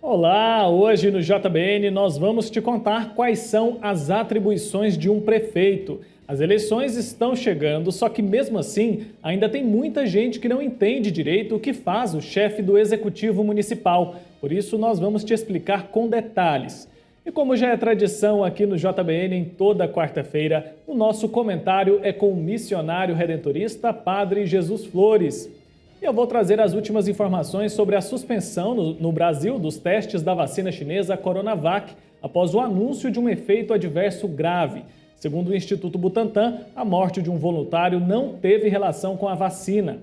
Olá, hoje no JBN nós vamos te contar quais são as atribuições de um prefeito. As eleições estão chegando, só que mesmo assim ainda tem muita gente que não entende direito o que faz o chefe do Executivo Municipal. Por isso nós vamos te explicar com detalhes. E como já é tradição aqui no JBN em toda quarta-feira, o nosso comentário é com o missionário redentorista Padre Jesus Flores. E eu vou trazer as últimas informações sobre a suspensão no Brasil dos testes da vacina chinesa Coronavac após o anúncio de um efeito adverso grave. Segundo o Instituto Butantan, a morte de um voluntário não teve relação com a vacina.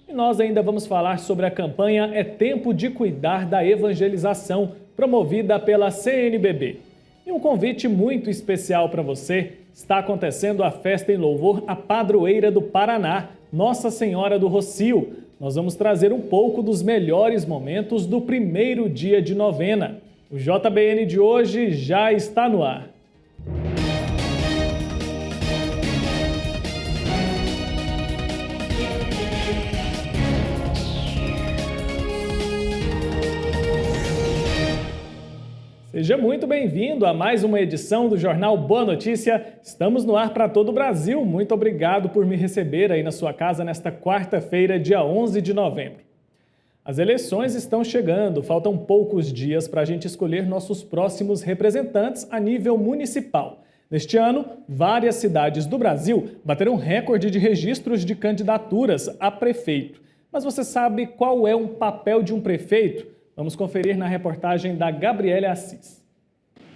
E nós ainda vamos falar sobre a campanha É Tempo de Cuidar da Evangelização, promovida pela CNBB. E um convite muito especial para você: está acontecendo a festa em louvor à padroeira do Paraná, Nossa Senhora do Rocio. Nós vamos trazer um pouco dos melhores momentos do primeiro dia de novena. O JBN de hoje já está no ar. Seja muito bem-vindo a mais uma edição do Jornal Boa Notícia. Estamos no ar para todo o Brasil. Muito obrigado por me receber aí na sua casa nesta quarta-feira, dia 11 de novembro. As eleições estão chegando, faltam poucos dias para a gente escolher nossos próximos representantes a nível municipal. Neste ano, várias cidades do Brasil bateram recorde de registros de candidaturas a prefeito. Mas você sabe qual é o papel de um prefeito? Vamos conferir na reportagem da Gabriele Assis.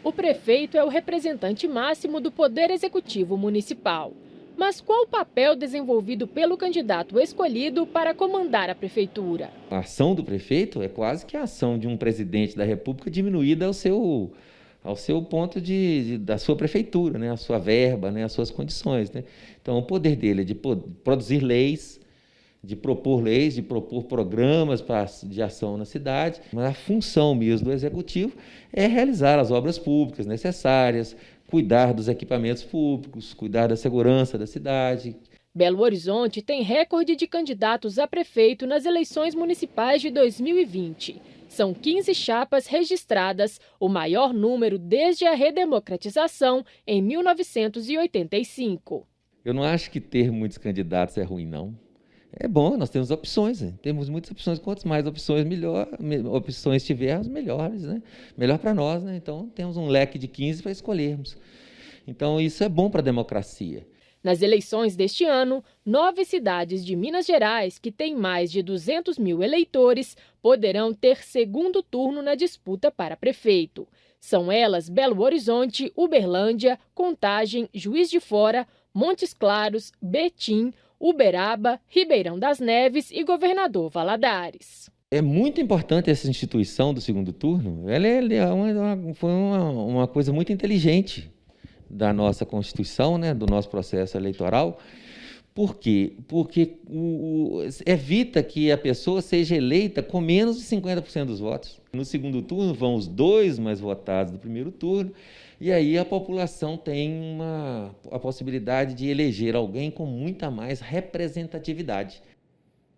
O prefeito é o representante máximo do Poder Executivo Municipal. Mas qual o papel desenvolvido pelo candidato escolhido para comandar a prefeitura? A ação do prefeito é quase que a ação de um presidente da República diminuída ao seu ponto da sua prefeitura, né? A sua verba, né? As suas condições, né? Então, o poder dele é de produzir leis, de propor programas de ação na cidade, mas a função mesmo do Executivo é realizar as obras públicas necessárias, cuidar dos equipamentos públicos, cuidar da segurança da cidade. Belo Horizonte tem recorde de candidatos a prefeito nas eleições municipais de 2020. São 15 chapas registradas, o maior número desde a redemocratização em 1985. Eu não acho que ter muitos candidatos é ruim, não. É bom, nós temos opções, né? Temos muitas opções, quantas mais opções opções tivermos, melhores, né? Melhor para nós, né? Então, temos um leque de 15 para escolhermos. Então, isso é bom para a democracia. Nas eleições deste ano, 9 cidades de Minas Gerais, que têm mais de 200 mil eleitores, poderão ter segundo turno na disputa para prefeito. São elas Belo Horizonte, Uberlândia, Contagem, Juiz de Fora, Montes Claros, Betim, Uberaba, Ribeirão das Neves e Governador Valadares. É muito importante essa instituição do segundo turno. Foi uma coisa muito inteligente da nossa Constituição, né, do nosso processo eleitoral. Por quê? Porque evita que a pessoa seja eleita com menos de 50% dos votos. No segundo turno vão os 2 mais votados do primeiro turno, e aí a população tem a possibilidade de eleger alguém com muita mais representatividade.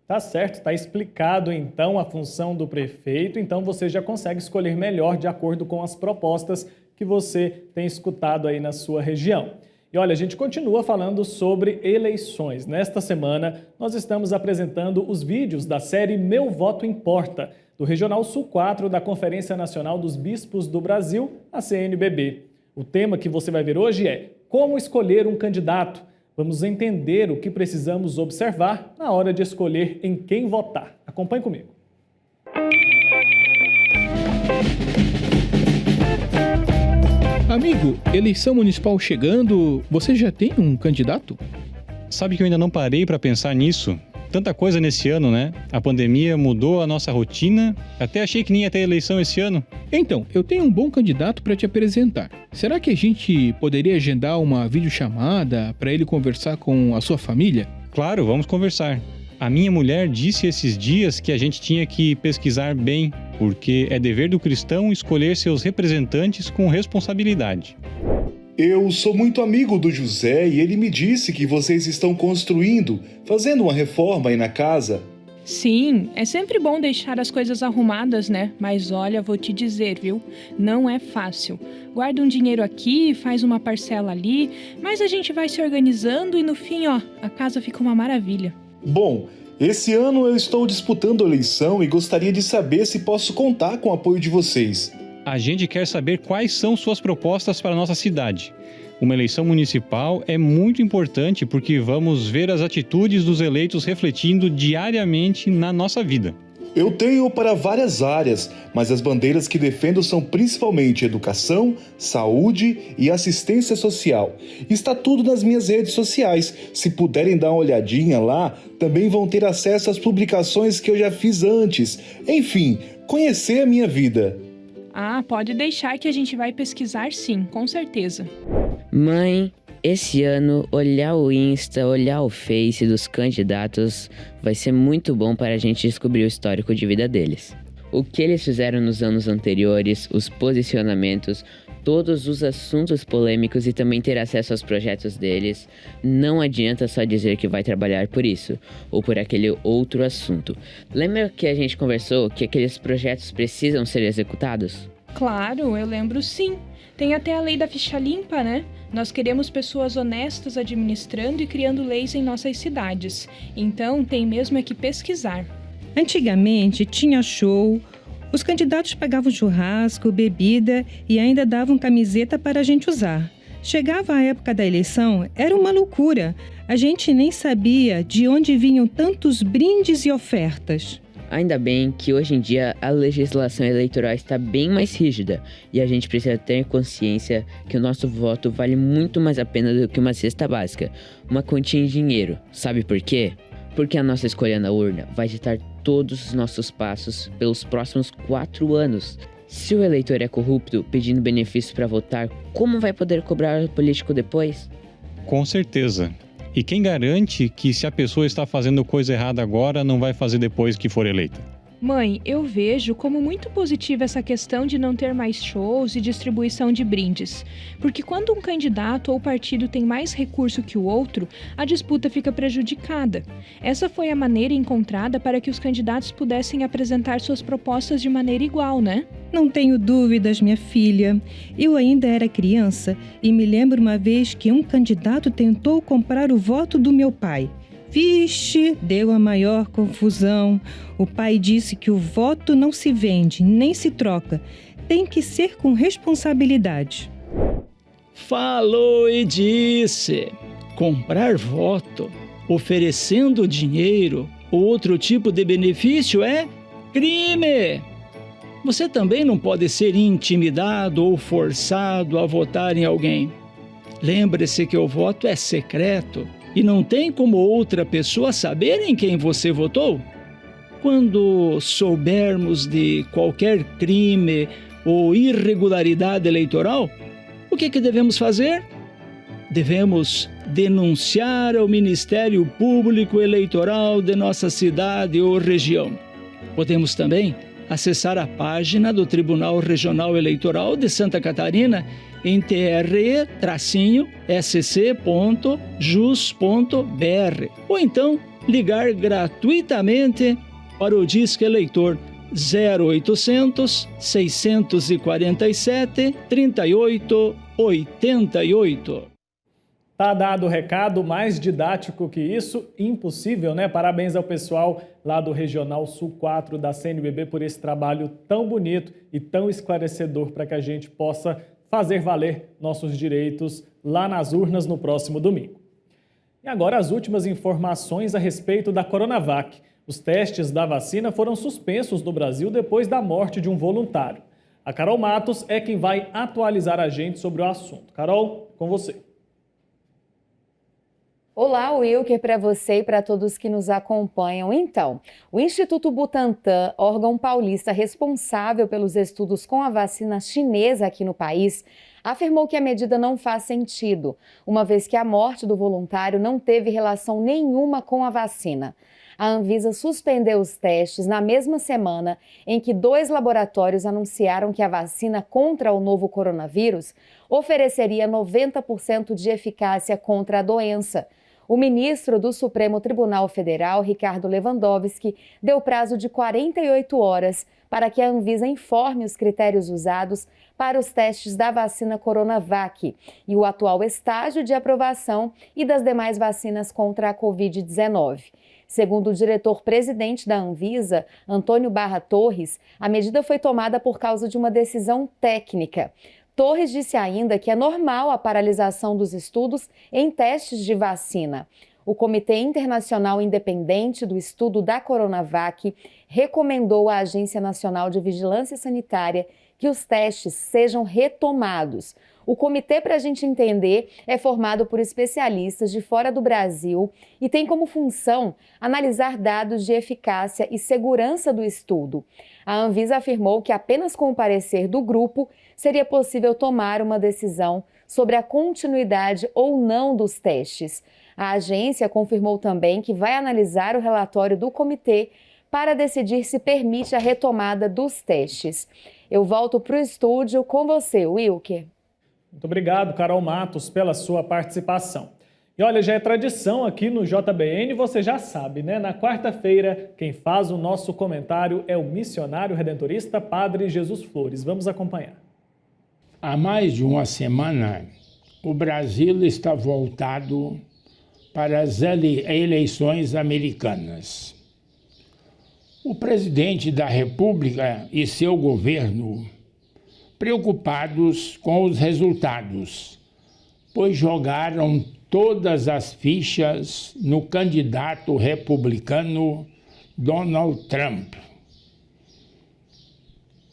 Tá certo, está explicado então a função do prefeito, então você já consegue escolher melhor de acordo com as propostas que você tem escutado aí na sua região. E olha, a gente continua falando sobre eleições. Nesta semana, nós estamos apresentando os vídeos da série Meu Voto Importa, do Regional Sul 4 da Conferência Nacional dos Bispos do Brasil, a CNBB. O tema que você vai ver hoje é como escolher um candidato. Vamos entender o que precisamos observar na hora de escolher em quem votar. Acompanhe comigo. Amigo, eleição municipal chegando, você já tem um candidato? Sabe que eu ainda não parei para pensar nisso? Tanta coisa nesse ano, né? A pandemia mudou a nossa rotina. Até achei que nem ia ter eleição esse ano. Então, eu tenho um bom candidato para te apresentar. Será que a gente poderia agendar uma videochamada para ele conversar com a sua família? Claro, vamos conversar. A minha mulher disse esses dias que a gente tinha que pesquisar bem, porque é dever do cristão escolher seus representantes com responsabilidade. Eu sou muito amigo do José e ele me disse que vocês estão fazendo uma reforma aí na casa. Sim, é sempre bom deixar as coisas arrumadas, né? Mas olha, vou te dizer, viu? Não é fácil. Guarda um dinheiro aqui, faz uma parcela ali, mas a gente vai se organizando e no fim, ó, a casa fica uma maravilha. Bom, esse ano eu estou disputando a eleição e gostaria de saber se posso contar com o apoio de vocês. A gente quer saber quais são suas propostas para a nossa cidade. Uma eleição municipal é muito importante porque vamos ver as atitudes dos eleitos refletindo diariamente na nossa vida. Eu tenho para várias áreas, mas as bandeiras que defendo são principalmente educação, saúde e assistência social. Está tudo nas minhas redes sociais. Se puderem dar uma olhadinha lá, também vão ter acesso às publicações que eu já fiz antes. Enfim, conhecer a minha vida. Ah, pode deixar que a gente vai pesquisar sim, com certeza. Mãe, esse ano olhar o Insta, olhar o Face dos candidatos vai ser muito bom para a gente descobrir o histórico de vida deles. O que eles fizeram nos anos anteriores, os posicionamentos, todos os assuntos polêmicos e também ter acesso aos projetos deles. Não adianta só dizer que vai trabalhar por isso ou por aquele outro assunto. Lembra que a gente conversou que aqueles projetos precisam ser executados? Claro, eu lembro sim. Tem até a lei da ficha limpa, né? Nós queremos pessoas honestas administrando e criando leis em nossas cidades. Então, tem mesmo é que pesquisar. Antigamente, tinha show, os candidatos pagavam churrasco, bebida e ainda davam camiseta para a gente usar. Chegava a época da eleição, era uma loucura. A gente nem sabia de onde vinham tantos brindes e ofertas. Ainda bem que hoje em dia a legislação eleitoral está bem mais rígida e a gente precisa ter consciência que o nosso voto vale muito mais a pena do que uma cesta básica, uma quantia em dinheiro. Sabe por quê? Porque a nossa escolha na urna vai ditar todos os nossos passos pelos próximos 4 anos. Se o eleitor é corrupto pedindo benefício para votar, como vai poder cobrar o político depois? Com certeza. E quem garante que se a pessoa está fazendo coisa errada agora, não vai fazer depois que for eleita? Mãe, eu vejo como muito positiva essa questão de não ter mais shows e distribuição de brindes. Porque quando um candidato ou partido tem mais recurso que o outro, a disputa fica prejudicada. Essa foi a maneira encontrada para que os candidatos pudessem apresentar suas propostas de maneira igual, né? Não tenho dúvidas, minha filha. Eu ainda era criança e me lembro uma vez que um candidato tentou comprar o voto do meu pai. Vixe, deu a maior confusão. O pai disse que o voto não se vende, nem se troca. Tem que ser com responsabilidade. Falou e disse. Comprar voto, oferecendo dinheiro ou outro tipo de benefício é crime. Você também não pode ser intimidado ou forçado a votar em alguém. Lembre-se que o voto é secreto. E não tem como outra pessoa saber em quem você votou? Quando soubermos de qualquer crime ou irregularidade eleitoral, o que devemos fazer? Devemos denunciar ao Ministério Público Eleitoral de nossa cidade ou região. Podemos também acessar a página do Tribunal Regional Eleitoral de Santa Catarina em tre-sc.jus.br ou então ligar gratuitamente para o Disque Eleitor 0800 647 3888. Tá dado o recado, mais didático que isso, impossível, né? Parabéns ao pessoal lá do Regional Sul 4 da CNBB por esse trabalho tão bonito e tão esclarecedor para que a gente possa fazer valer nossos direitos lá nas urnas no próximo domingo. E agora as últimas informações a respeito da Coronavac. Os testes da vacina foram suspensos no Brasil depois da morte de um voluntário. A Carol Matos é quem vai atualizar a gente sobre o assunto. Carol, com você. Olá, Wilker, para você e para todos que nos acompanham. Então, o Instituto Butantan, órgão paulista responsável pelos estudos com a vacina chinesa aqui no país, afirmou que a medida não faz sentido, uma vez que a morte do voluntário não teve relação nenhuma com a vacina. A Anvisa suspendeu os testes na mesma semana em que 2 laboratórios anunciaram que a vacina contra o novo coronavírus ofereceria 90% de eficácia contra a doença. O ministro do Supremo Tribunal Federal, Ricardo Lewandowski, deu prazo de 48 horas para que a Anvisa informe os critérios usados para os testes da vacina Coronavac e o atual estágio de aprovação e das demais vacinas contra a Covid-19. Segundo o diretor-presidente da Anvisa, Antônio Barra Torres, a medida foi tomada por causa de uma decisão técnica. Torres disse ainda que é normal a paralisação dos estudos em testes de vacina. O Comitê Internacional Independente do Estudo da Coronavac recomendou à Agência Nacional de Vigilância Sanitária que os testes sejam retomados. O comitê, para a gente entender, é formado por especialistas de fora do Brasil e tem como função analisar dados de eficácia e segurança do estudo. A Anvisa afirmou que apenas com o parecer do grupo seria possível tomar uma decisão sobre a continuidade ou não dos testes. A agência confirmou também que vai analisar o relatório do comitê para decidir se permite a retomada dos testes. Eu volto para o estúdio com você, Wilker. Muito obrigado, Carol Matos, pela sua participação. E olha, já é tradição aqui no JBN, você já sabe, né? Na quarta-feira, quem faz o nosso comentário é o missionário redentorista Padre Jesus Flores. Vamos acompanhar. Há mais de uma semana, o Brasil está voltado para as eleições americanas. O presidente da República e seu governo, preocupados com os resultados, pois jogaram todas as fichas no candidato republicano Donald Trump.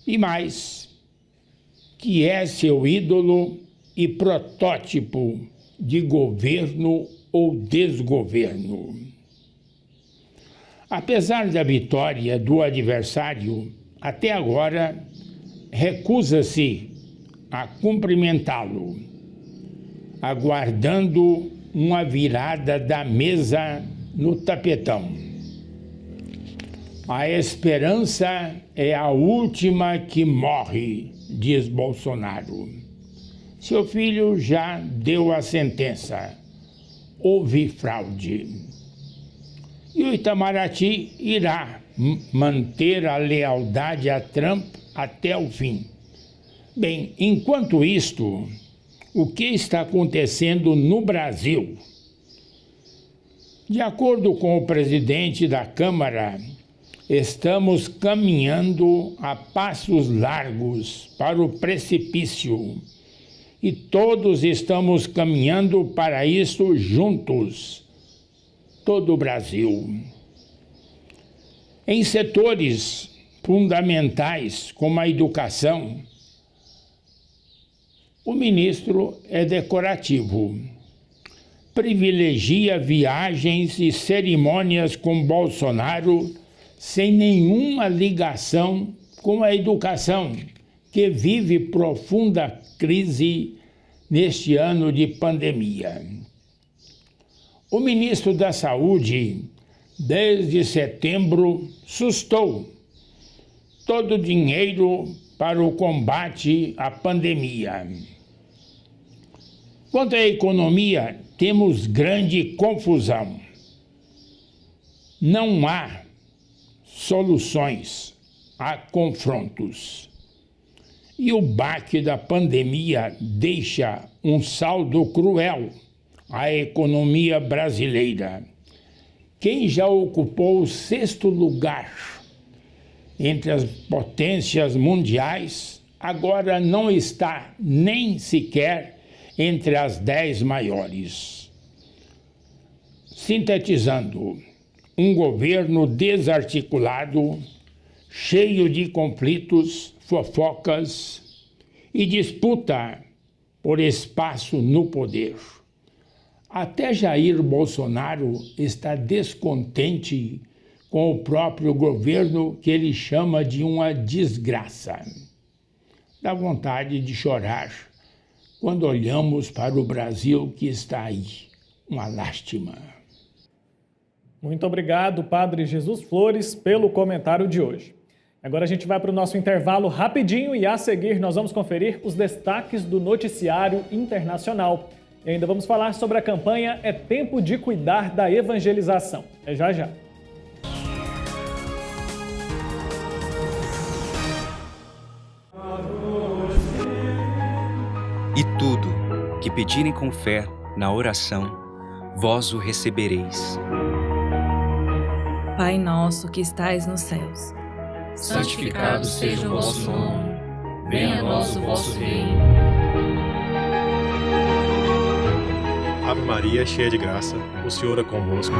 E mais, que é seu ídolo e protótipo de governo ou desgoverno. Apesar da vitória do adversário, até agora recusa-se a cumprimentá-lo, aguardando uma virada da mesa no tapetão. A esperança é a última que morre, diz Bolsonaro. Seu filho já deu a sentença. Houve fraude. E o Itamaraty irá manter a lealdade a Trump até o fim. Bem, enquanto isto, o que está acontecendo no Brasil? De acordo com o presidente da Câmara, estamos caminhando a passos largos para o precipício. E todos estamos caminhando para isso juntos, todo o Brasil. Em setores fundamentais, como a educação, o ministro é decorativo. Privilegia viagens e cerimônias com Bolsonaro sem nenhuma ligação com a educação, que vive profunda crise neste ano de pandemia. O ministro da Saúde, desde setembro, sustou todo o dinheiro para o combate à pandemia. Quanto à economia, temos grande confusão. Não há soluções, há confrontos. E o baque da pandemia deixa um saldo cruel à economia brasileira. Quem já ocupou o 6º lugar entre as potências mundiais, agora não está nem sequer entre as 10 maiores. Sintetizando, um governo desarticulado, cheio de conflitos, fofocas e disputa por espaço no poder. Até Jair Bolsonaro está descontente com o próprio governo, que ele chama de uma desgraça. Dá vontade de chorar quando olhamos para o Brasil que está aí. Uma lástima. Muito obrigado, Padre Jesus Flores, pelo comentário de hoje. Agora a gente vai para o nosso intervalo rapidinho e a seguir nós vamos conferir os destaques do noticiário internacional. E ainda vamos falar sobre a campanha É Tempo de Cuidar da Evangelização. É já já. E tudo que pedirem com fé na oração, vós o recebereis. Pai nosso que estais nos céus, santificado seja o vosso nome. Venha a nós o vosso reino. Ave Maria, cheia de graça, o Senhor é convosco.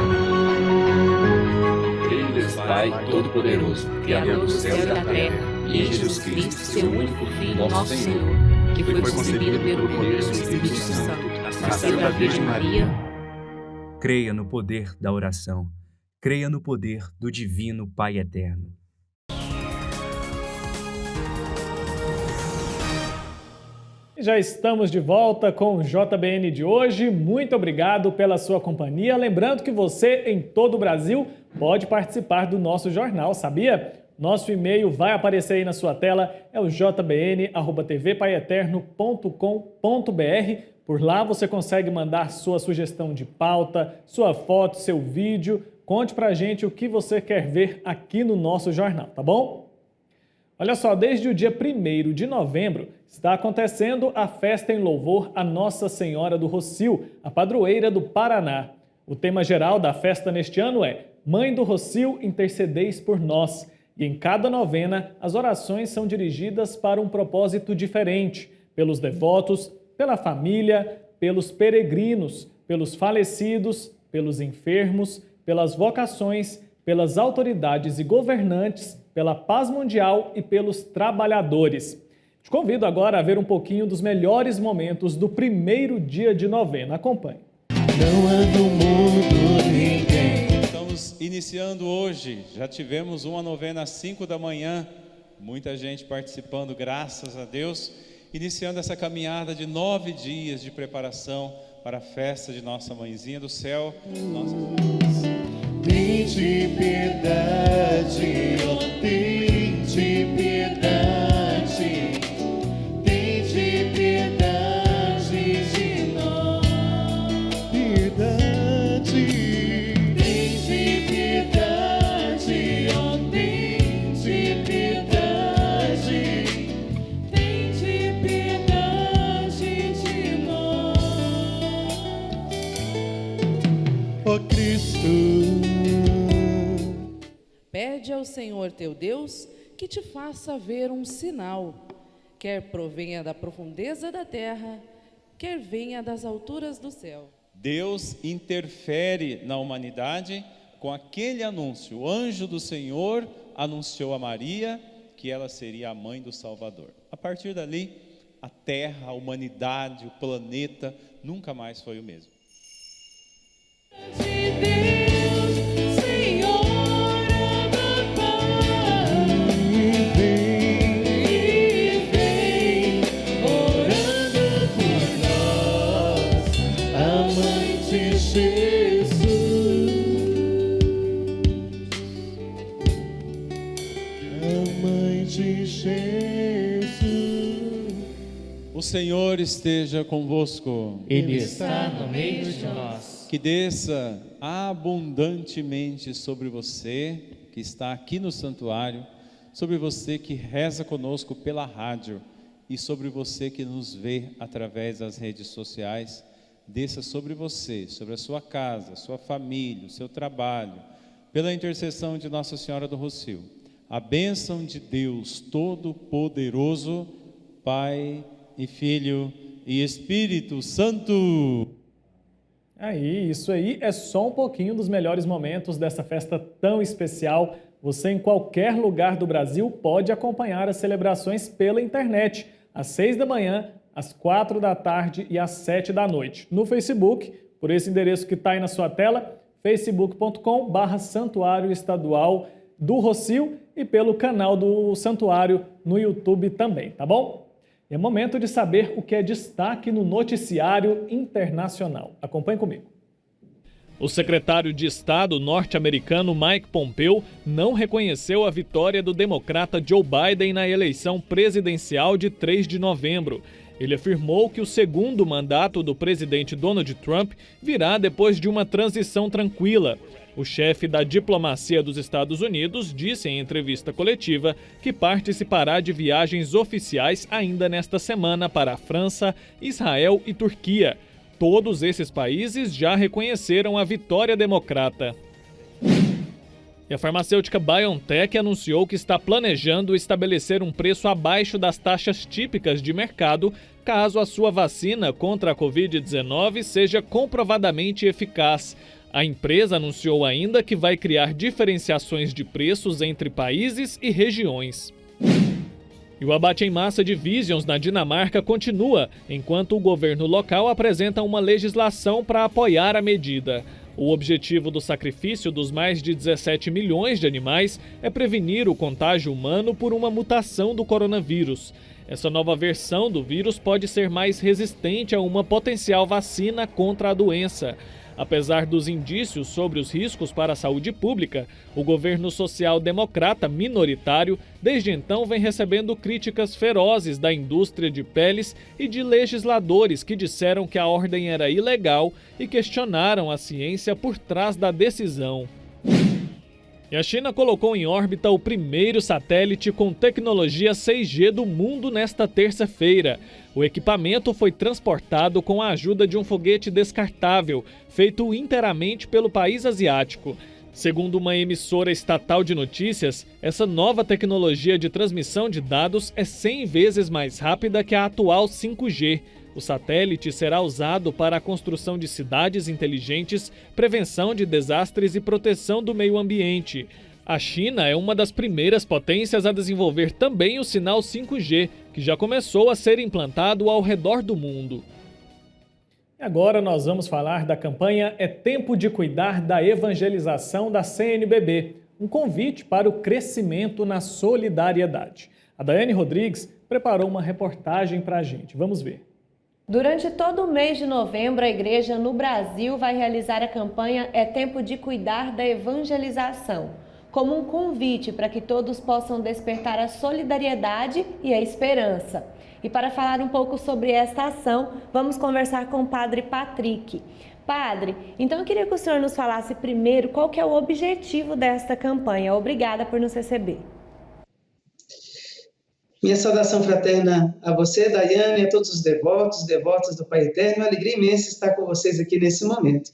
Creio em Deus Pai Todo-Poderoso, Criador do céu e da terra, e em Jesus Cristo, seu único Filho, nosso Senhor, que foi concebido pelo poder do Espírito Santo, nasceu da Virgem Maria. Creia no poder da oração. Creia no poder do Divino Pai Eterno. Já estamos de volta com o JBN de hoje. Muito obrigado pela sua companhia. Lembrando que você, em todo o Brasil, pode participar do nosso jornal, sabia? Nosso e-mail vai aparecer aí na sua tela, é o jbn@tvpaieterno.com.br. Por lá você consegue mandar sua sugestão de pauta, sua foto, seu vídeo. Conte pra gente o que você quer ver aqui no nosso jornal, tá bom? Olha só, desde o dia 1º de novembro está acontecendo a festa em louvor a Nossa Senhora do Rocio, a padroeira do Paraná. O tema geral da festa neste ano é Mãe do Rocio, intercedeis por nós. E em cada novena, as orações são dirigidas para um propósito diferente, pelos devotos, pela família, pelos peregrinos, pelos falecidos, pelos enfermos, pelas vocações, pelas autoridades e governantes, pela paz mundial e pelos trabalhadores. Te convido agora a ver um pouquinho dos melhores momentos do primeiro dia de novena. Acompanhe. Não há no mundo ninguém. Estamos iniciando hoje, já tivemos uma novena às 5 da manhã, muita gente participando, graças a Deus, iniciando essa caminhada de 9 dias de preparação para a festa de Nossa Mãezinha do Céu. Tende piedade, ó, tende piedade, tende piedade de nós. Piedade, tende piedade, ó, tende piedade, tende piedade de nós. Ó Cristo, pede ao Senhor teu Deus que te faça ver um sinal, quer provenha da profundeza da terra, quer venha das alturas do céu. Deus interfere na humanidade com aquele anúncio. O anjo do Senhor anunciou a Maria que ela seria a mãe do Salvador. A partir dali, a terra, a humanidade, o planeta nunca mais foi o mesmo. O Senhor esteja convosco. Ele está no meio de nós. Que desça abundantemente sobre você que está aqui no santuário, sobre você que reza conosco pela rádio e sobre você que nos vê através das redes sociais. Desça sobre você, sobre a sua casa, sua família, o seu trabalho, pela intercessão de Nossa Senhora do Rocio. A bênção de Deus Todo-Poderoso, Pai e Filho e Espírito Santo. Aí, isso aí é só um pouquinho dos melhores momentos dessa festa tão especial. Você em qualquer lugar do Brasil pode acompanhar as celebrações pela internet, às 6 da manhã, às 4 da tarde e às 7 da noite. No Facebook, por esse endereço que está aí na sua tela, facebook.com/Santuário Estadual do Rocio e pelo canal do Santuário no YouTube também, tá bom? É momento de saber o que é destaque no noticiário internacional. Acompanhe comigo. O secretário de Estado norte-americano Mike Pompeo não reconheceu a vitória do democrata Joe Biden na eleição presidencial de 3 de novembro. Ele afirmou que o segundo mandato do presidente Donald Trump virá depois de uma transição tranquila. O chefe da diplomacia dos Estados Unidos disse em entrevista coletiva que participará de viagens oficiais ainda nesta semana para a França, Israel e Turquia. Todos esses países já reconheceram a vitória democrata. E a farmacêutica BioNTech anunciou que está planejando estabelecer um preço abaixo das taxas típicas de mercado caso a sua vacina contra a Covid-19 seja comprovadamente eficaz. A empresa anunciou ainda que vai criar diferenciações de preços entre países e regiões. E o abate em massa de Visions na Dinamarca continua, enquanto o governo local apresenta uma legislação para apoiar a medida. O objetivo do sacrifício dos mais de 17 milhões de animais é prevenir o contágio humano por uma mutação do coronavírus. Essa nova versão do vírus pode ser mais resistente a uma potencial vacina contra a doença. Apesar dos indícios sobre os riscos para a saúde pública, o governo social-democrata minoritário desde então vem recebendo críticas ferozes da indústria de peles e de legisladores que disseram que a ordem era ilegal e questionaram a ciência por trás da decisão. E a China colocou em órbita o primeiro satélite com tecnologia 6G do mundo nesta terça-feira. O equipamento foi transportado com a ajuda de um foguete descartável, feito inteiramente pelo país asiático. Segundo uma emissora estatal de notícias, essa nova tecnologia de transmissão de dados é 100 vezes mais rápida que a atual 5G. O satélite será usado para a construção de cidades inteligentes, prevenção de desastres e proteção do meio ambiente. A China é uma das primeiras potências a desenvolver também o sinal 5G, que já começou a ser implantado ao redor do mundo. Agora nós vamos falar da campanha É Tempo de Cuidar da Evangelização da CNBB, um convite para o crescimento na solidariedade. A Daiane Rodrigues preparou uma reportagem para a gente. Vamos ver. Durante todo o mês de novembro, a igreja no Brasil vai realizar a campanha É Tempo de Cuidar da Evangelização, como um convite para que todos possam despertar a solidariedade e a esperança. E para falar um pouco sobre esta ação, vamos conversar com o Padre Patrick. Padre, então eu queria que o senhor nos falasse primeiro qual que é o objetivo desta campanha. Obrigada por nos receber. Minha saudação fraterna a você, Daiane, e a todos os devotas do Pai Eterno. Uma alegria imensa estar com vocês aqui nesse momento.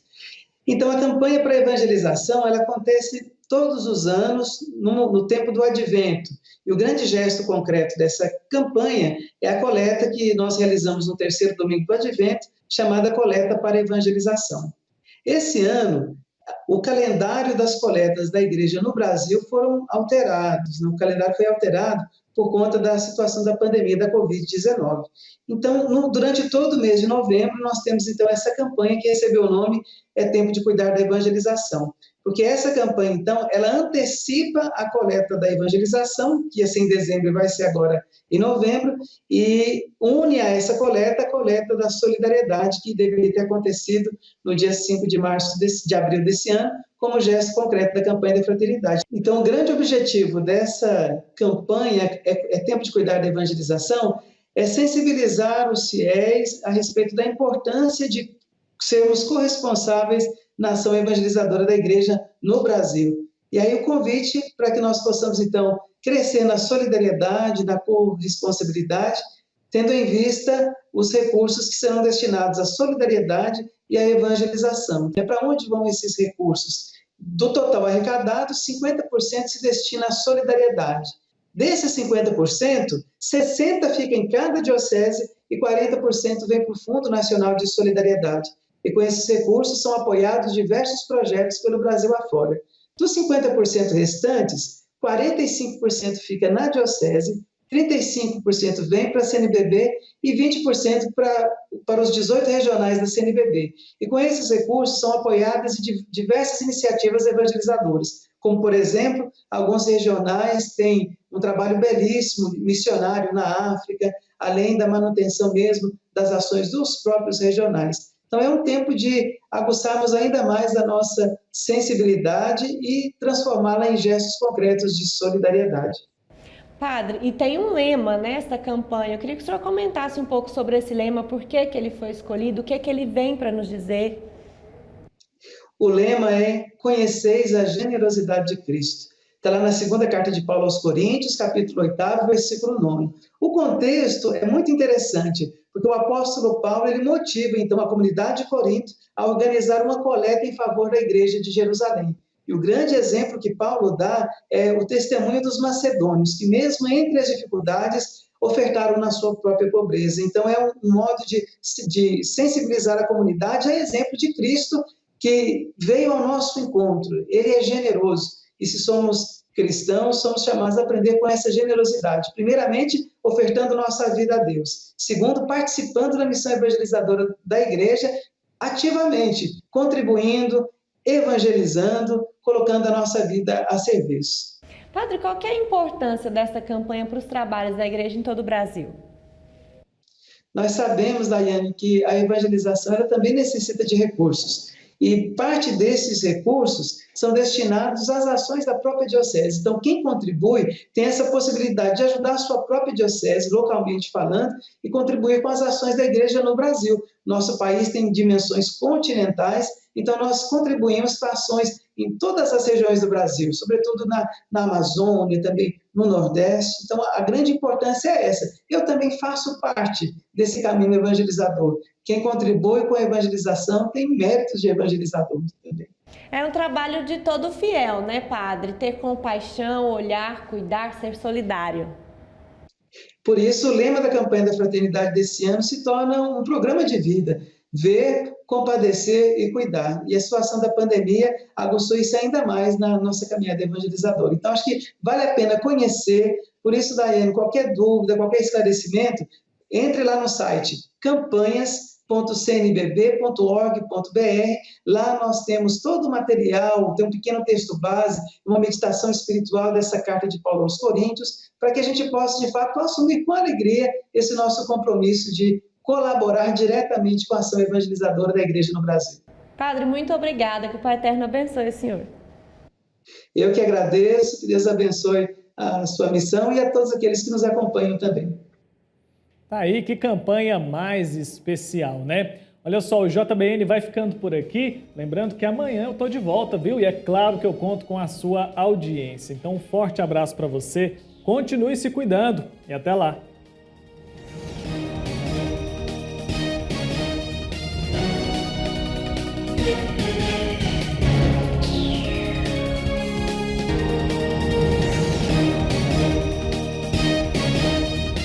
Então, a campanha para a evangelização, ela acontece todos os anos no tempo do Advento. E o grande gesto concreto dessa campanha é a coleta que nós realizamos no terceiro domingo do Advento, chamada Coleta para a Evangelização. Esse ano, o calendário das coletas da igreja no Brasil foram alterados. O calendário foi alterado por conta da situação da pandemia da Covid-19. Então, durante todo o mês de novembro, nós temos, então, essa campanha que recebeu o nome É Tempo de Cuidar da Evangelização. Porque essa campanha, então, ela antecipa a coleta da evangelização, que ia ser em dezembro e vai ser agora em novembro, e une a essa coleta a coleta da solidariedade, que deveria ter acontecido no dia 5 de abril desse ano, como gesto concreto da campanha da fraternidade. Então, o grande objetivo dessa campanha, É Tempo de Cuidar da Evangelização, é sensibilizar os fiéis a respeito da importância de sermos corresponsáveis na ação evangelizadora da igreja no Brasil. E aí o convite para que nós possamos, então, crescer na solidariedade, na corresponsabilidade, tendo em vista os recursos que serão destinados à solidariedade e à evangelização. Para onde vão esses recursos? Do total arrecadado, 50% se destina à solidariedade. Desses 50%, 60% fica em cada diocese e 40% vem para o Fundo Nacional de Solidariedade. E com esses recursos são apoiados diversos projetos pelo Brasil afora. Dos 50% restantes, 45% fica na diocese, 35% vem para a CNBB e 20% para os 18 regionais da CNBB. E com esses recursos são apoiadas diversas iniciativas evangelizadoras, como, por exemplo, alguns regionais têm um trabalho belíssimo, missionário na África, além da manutenção mesmo das ações dos próprios regionais. Então, é um tempo de aguçarmos ainda mais a nossa sensibilidade e transformá-la em gestos concretos de solidariedade. Padre, e tem um lema nesta campanha. Eu queria que o senhor comentasse um pouco sobre esse lema, por que ele foi escolhido, o que ele vem para nos dizer. O lema é: conheceis a generosidade de Cristo. Está lá na segunda carta de Paulo aos Coríntios, capítulo 8, versículo 9. O contexto é muito interessante, porque o apóstolo Paulo ele motiva, então, a comunidade de Corinto a organizar uma coleta em favor da igreja de Jerusalém. E o grande exemplo que Paulo dá é o testemunho dos macedônios, que mesmo entre as dificuldades, ofertaram na sua própria pobreza. Então, é um modo de sensibilizar a comunidade a exemplo de Cristo, que veio ao nosso encontro. Ele é generoso. E se somos cristãos, somos chamados a aprender com essa generosidade. Primeiramente, ofertando nossa vida a Deus. Segundo, participando da missão evangelizadora da igreja, ativamente, contribuindo, evangelizando, colocando a nossa vida a serviço. Padre, qual que é a importância dessa campanha para os trabalhos da igreja em todo o Brasil? Nós sabemos, Daiane, que a evangelização ela também necessita de recursos. E parte desses recursos são destinados às ações da própria diocese. Então, quem contribui tem essa possibilidade de ajudar a sua própria diocese, localmente falando, e contribuir com as ações da igreja no Brasil. Nosso país tem dimensões continentais, então nós contribuímos para ações em todas as regiões do Brasil, sobretudo na Amazônia, também no Nordeste. Então, a grande importância é essa. Eu também faço parte desse caminho evangelizador. Quem contribui com a evangelização tem méritos de evangelizador também. É um trabalho de todo fiel, né, Padre? Ter compaixão, olhar, cuidar, ser solidário. Por isso, o lema da campanha da fraternidade desse ano se torna um programa de vida. Ver, compadecer e cuidar. E a situação da pandemia aguçou isso ainda mais na nossa caminhada evangelizadora. Então, acho que vale a pena conhecer. Por isso, Daiane, qualquer dúvida, qualquer esclarecimento, entre lá no site campanhas.cnbb.org.br. Lá nós temos todo o material, tem um pequeno texto base, uma meditação espiritual dessa carta de Paulo aos Coríntios, para que a gente possa, de fato, assumir com alegria esse nosso compromisso de colaborar diretamente com a ação evangelizadora da igreja no Brasil. Padre, muito obrigada, que o Pai Eterno abençoe o senhor. Eu que agradeço, que Deus abençoe a sua missão e a todos aqueles que nos acompanham também. Tá aí, que campanha mais especial, né? Olha só, o JBN vai ficando por aqui, lembrando que amanhã eu tô de volta, viu? E é claro que eu conto com a sua audiência. Então, um forte abraço para você, continue se cuidando e até lá. Thank you.